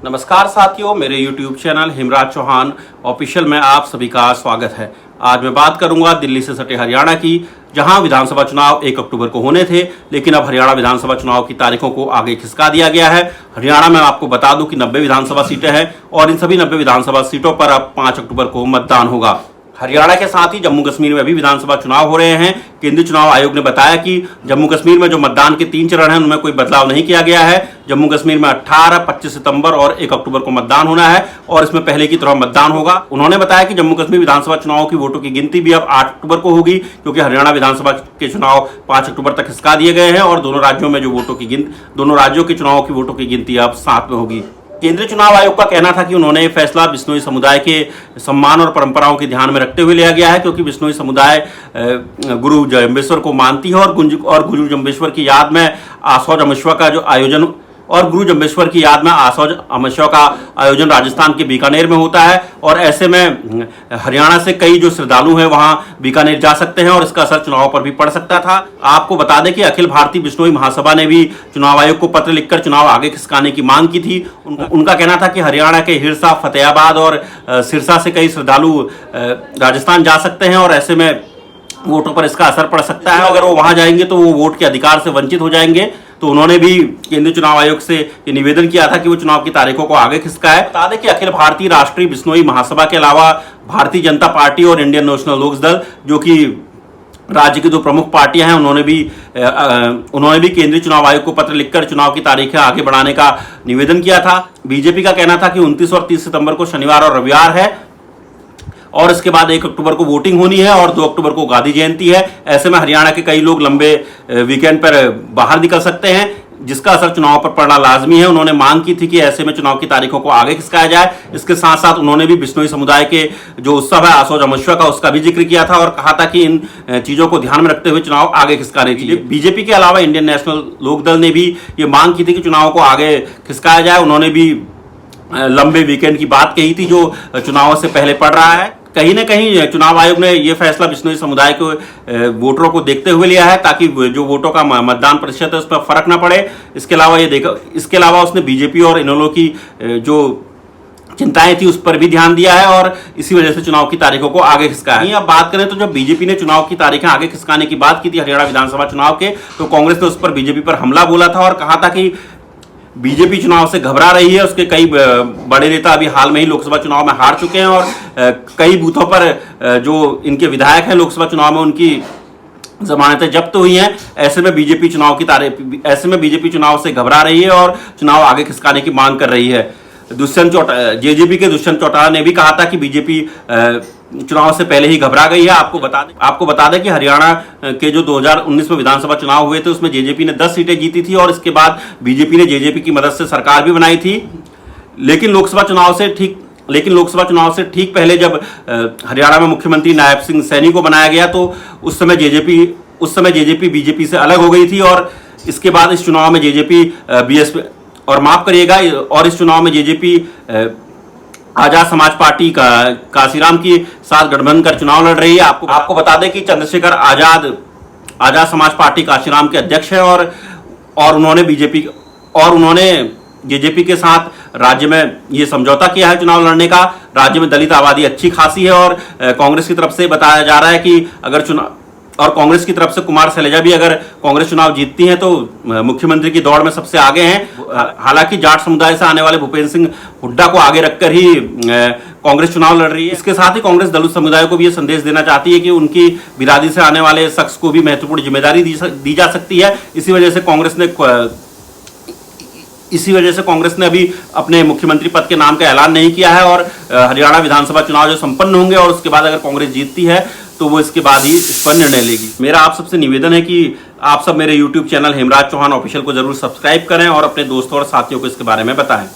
नमस्कार साथियों, मेरे YouTube channel Hemraj Chauhan official में आप सभी का स्वागत है। आज मैं बात करूंगा दिल्ली से सटे हरियाणा की, जहां विधानसभा चुनाव 1 अक्टूबर को होने थे, लेकिन अब हरियाणा विधानसभा चुनाव की तारीखों को आगे खिसका दिया गया है। हरियाणा में आपको बता दूं कि 90 विधानसभा सीटें हैं और इन सभी 90 विधानसभा सीटों पर अब 5 अक्टूबर को मतदान होगा। हरियाणा के साथ ही जम्मू कश्मीर में भी विधानसभा चुनाव हो रहे हैं। केंद्रीय चुनाव आयोग ने बताया कि जम्मू कश्मीर में जो मतदान के 3 चरण हैं उनमें कोई बदलाव नहीं किया गया है। जम्मू कश्मीर में 18, 25 सितंबर और 1 अक्टूबर को मतदान होना है और इसमें पहले की तरह मतदान होगा। उन्होंने बताया कि जम्मू कश्मीर विधानसभा चुनाव की वोटों की गिनती भी अब 8 अक्टूबर को होगी, क्योंकि हरियाणा विधानसभा के चुनाव 5 अक्टूबर तक खिसका दिए गए हैं और दोनों राज्यों के चुनावों की वोटों की गिनती अब 7 में होगी। केंद्रीय चुनाव आयोग का कहना था कि उन्होंने ये फैसला बिश्नोई समुदाय के सम्मान और परंपराओं के ध्यान में रखते हुए लिया गया है, क्योंकि बिश्नोई समुदाय गुरु जम्बेश्वर को मानती है और गुरु जम्बेश्वर की याद में आसौज अमस्वा का जो आयोजन का आयोजन राजस्थान के बीकानेर में होता है और ऐसे में हरियाणा से कई जो श्रद्धालु हैं वहां बीकानेर जा सकते हैं और इसका असर चुनाव पर भी पड़ सकता था। आपको बता दें कि अखिल भारतीय बिश्नोई महासभा ने भी चुनाव आयोग को पत्र लिखकर चुनाव आगे खिसकाने की मांग की थी। उनका कहना था कि हरियाणा के हिरसा, फतेहाबाद और सिरसा से कई श्रद्धालु राजस्थान जा सकते हैं और ऐसे में वोटों पर इसका असर पड़ सकता है। अगर वो वहां जाएंगे तो वो वोट के अधिकार से वंचित हो जाएंगे। तो उन्होंने भी केंद्रीय चुनाव आयोग से ये निवेदन किया था कि वो चुनाव की तारीखों को आगे खिसकाए। बता दें कि अखिल भारतीय राष्ट्रीय बिश्नोई महासभा के अलावा भारतीय जनता पार्टी और इंडियन नेशनल लोकदल, जो कि राज्य की 2 प्रमुख पार्टियां हैं, उन्होंने भी केंद्रीय चुनाव आयोग को पत्र लिखकर चुनाव की तारीखें आगे बढ़ाने का निवेदन किया था। बीजेपी का कहना था कि 29 और 30 सितंबर को शनिवार और रविवार है और इसके बाद 1 अक्टूबर को वोटिंग होनी है और 2 अक्टूबर को गांधी जयंती है। ऐसे में हरियाणा के कई लोग लंबे वीकेंड पर बाहर निकल सकते हैं, जिसका असर चुनाव पर पड़ना लाजमी है। उन्होंने मांग की थी कि ऐसे में चुनाव की तारीखों को आगे खिसकाया जाए। इसके साथ साथ उन्होंने भी बिश्नोई समुदाय के जो उत्सव है आसौज अमस्वा का, उसका भी जिक्र किया था और कहा था कि इन चीजों को ध्यान में रखते हुए चुनाव आगे खिसकाने चाहिए। बीजेपी के अलावा इंडियन नेशनल लोकदल ने भी ये मांग की थी कि चुनाव को आगे खिसकाया जाए। उन्होंने भी लंबे वीकेंड की बात कही थी जो चुनावों से पहले पड़ रहा है। कहीं ना कहीं चुनाव आयोग ने यह फैसला बिश्नोई समुदाय के वोटरों को देखते हुए लिया है, ताकि जो वोटों का मतदान प्रतिशत है उस पर फर्क ना पड़े। इसके अलावा उसने बीजेपी और इनेलो की जो चिंताएं थी उस पर भी ध्यान दिया है और इसी वजह से चुनाव की तारीखों को आगे खिसकाया है। अब बात करें तो जब बीजेपी ने चुनाव की तारीखें आगे खिसकाने की बात की थी हरियाणा विधानसभा चुनाव के, तो कांग्रेस ने उस पर बीजेपी पर हमला बोला था और कहा था कि बीजेपी चुनाव से घबरा रही है। उसके कई बड़े नेता अभी हाल में ही लोकसभा चुनाव में हार चुके हैं और कई बूथों पर जो इनके विधायक हैं लोकसभा चुनाव में उनकी जमानतें जब्त हुई हैं। ऐसे में बीजेपी चुनाव से घबरा रही है और चुनाव आगे खिसकाने की मांग कर रही है। जेजेपी के दुष्यंत चौटाला ने भी कहा था कि बीजेपी चुनाव से पहले ही घबरा गई है। आपको बता दें कि हरियाणा के जो 2019 में विधानसभा चुनाव हुए थे उसमें जेजेपी ने 10 सीटें जीती थी और इसके बाद बीजेपी ने जेजेपी की मदद से सरकार भी बनाई थी। लेकिन लोकसभा चुनाव से ठीक पहले जब हरियाणा में मुख्यमंत्री नायब सिंह सैनी को बनाया गया तो उस समय जेजेपी बीजेपी से अलग हो गई थी और इसके बाद इस चुनाव में जेजेपी इस चुनाव में जेजेपी आजाद समाज पार्टी काशीराम के साथ गठबंधन कर चुनाव लड़ रही है। आपको बता दें कि चंद्रशेखर आजाद समाज पार्टी काशीराम के अध्यक्ष हैं और उन्होंने जेजेपी के साथ राज्य में ये समझौता किया है चुनाव लड़ने का। राज्य में दलित आबादी अच्छी खासी है और कांग्रेस की तरफ से बताया जा रहा है कि कांग्रेस की तरफ से कुमार शैलजा भी अगर कांग्रेस चुनाव जीतती है तो मुख्यमंत्री की दौड़ में सबसे आगे हैं। हालांकि जाट समुदाय से आने वाले भूपेंद्र सिंह हुड्डा को आगे रखकर ही कांग्रेस चुनाव लड़ रही है। इसके साथ ही कांग्रेस दलित समुदाय को भी ये संदेश देना चाहती है कि उनकी बिरादरी से आने वाले शख्स को भी महत्वपूर्ण जिम्मेदारी दी जा सकती है। इसी वजह से कांग्रेस ने अभी अपने मुख्यमंत्री पद के नाम का ऐलान नहीं किया है और हरियाणा विधानसभा चुनाव जो संपन्न होंगे और उसके बाद अगर कांग्रेस जीतती है तो वो इसके बाद ही इस पर निर्णय लेगी। मेरा आप सबसे निवेदन है कि आप सब मेरे YouTube channel Hemraj Chauhan official को जरूर सब्सक्राइब करें और अपने दोस्तों और साथियों को इसके बारे में बताएं।